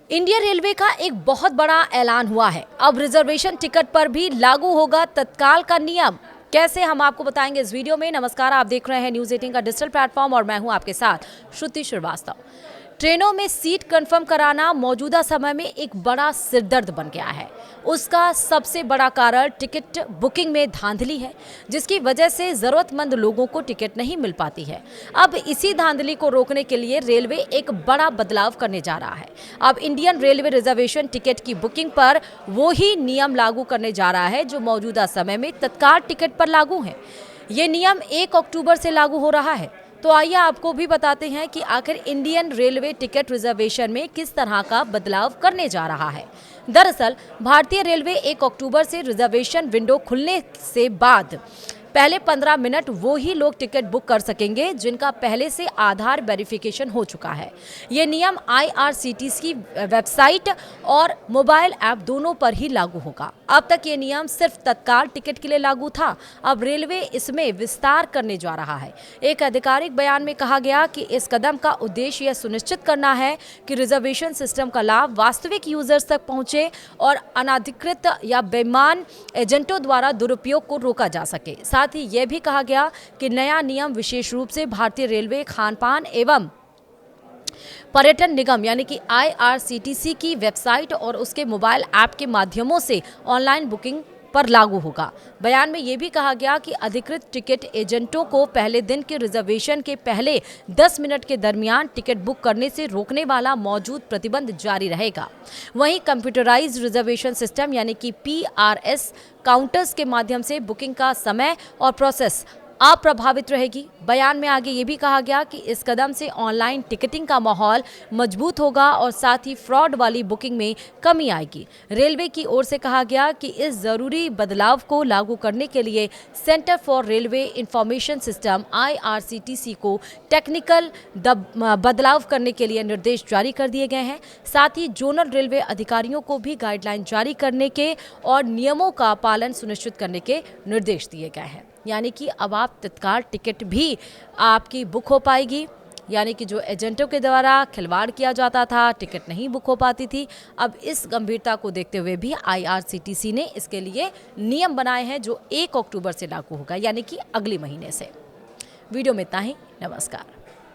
Indian railway का एक बहुत बड़ा ऐलान हुआ है। अब रिजर्वेशन टिकट पर भी लागू होगा तत्काल का नियम। कैसे, हम आपको बताएंगे इस वीडियो में। नमस्कार, आप देख रहे हैं न्यूज़ 18 का डिजिटल प्लेटफॉर्म और मैं हूं आपके साथ श्रुति श्रीवास्तव। ट्रेनों में सीट कंफर्म कराना मौजूदा समय में एक बड़ा सिरदर्द बन गया है। उसका सबसे बड़ा कारण टिकट बुकिंग में धांधली है, जिसकी वजह से जरूरतमंद लोगों को टिकट नहीं मिल पाती है। अब इसी धांधली को रोकने के लिए रेलवे एक बड़ा बदलाव करने जा रहा है। अब इंडियन रेलवे रिजर्वेशन टिकट की बुकिंग पर वो ही नियम लागू करने जा रहा है जो मौजूदा समय में तत्काल टिकट पर लागू है। ये नियम 1 अक्टूबर से लागू हो रहा है। तो आइए आपको भी बताते हैं कि आखिर इंडियन रेलवे टिकट रिजर्वेशन में किस तरह का बदलाव करने जा रहा है। दरअसल भारतीय रेलवे 1 अक्टूबर से रिजर्वेशन विंडो खुलने से बाद पहले 15 मिनट वो ही लोग टिकट बुक कर सकेंगे जिनका पहले से आधार वेरिफिकेशन हो चुका है। ये नियम IRCTC की वेबसाइट और मोबाइल ऐप दोनों पर ही लागू होगा। अब तक ये नियम सिर्फ तत्काल टिकट के लिए लागू था। अब रेलवे इसमें विस्तार करने जा रहा है। एक आधिकारिक बयान में कहा गया कि इस कदम का उद्देश्य यह सुनिश्चित करना है कि रिजर्वेशन सिस्टम का लाभ वास्तविक यूजर्स तक पहुंचे और अनाधिकृत या बेईमान एजेंटों द्वारा दुरुपयोग को रोका जा सके। साथ ही यह भी कहा गया कि नया नियम विशेष रूप से भारतीय रेलवे खानपान एवं पर्यटन निगम यानी कि IRCTC की वेबसाइट और उसके मोबाइल ऐप के माध्यमों से ऑनलाइन बुकिंग पर लागू होगा। बयान में यह भी कहा गया कि अधिकृत टिकट एजेंटों को पहले दिन के रिजर्वेशन के पहले 10 मिनट के दरमियान टिकट बुक करने से रोकने वाला मौजूद प्रतिबंध जारी रहेगा। वहीं कंप्यूटराइज्ड रिजर्वेशन सिस्टम यानी कि PRS काउंटर्स के माध्यम से बुकिंग का समय और प्रोसेस अप्रभावित रहेगी। बयान में आगे ये भी कहा गया कि इस कदम से ऑनलाइन टिकटिंग का माहौल मजबूत होगा और साथ ही फ्रॉड वाली बुकिंग में कमी आएगी। रेलवे की ओर से कहा गया कि इस जरूरी बदलाव को लागू करने के लिए centre for railway information system IRCTC को टेक्निकल बदलाव करने के लिए निर्देश जारी कर दिए गए हैं। साथ ही जोनल रेलवे अधिकारियों को भी गाइडलाइन जारी करने के और नियमों का पालन सुनिश्चित करने के निर्देश दिए गए हैं। यानी कि अब आप तत्काल टिकट भी आपकी बुक हो पाएगी। यानी कि जो एजेंटों के द्वारा खिलवाड़ किया जाता था, टिकट नहीं बुक हो पाती थी। अब इस गंभीरता को देखते हुए भी IRCTC ने इसके लिए नियम बनाए हैं जो 1 अक्टूबर से लागू होगा, यानी कि अगले महीने से। वीडियो में इतना ही। नमस्कार।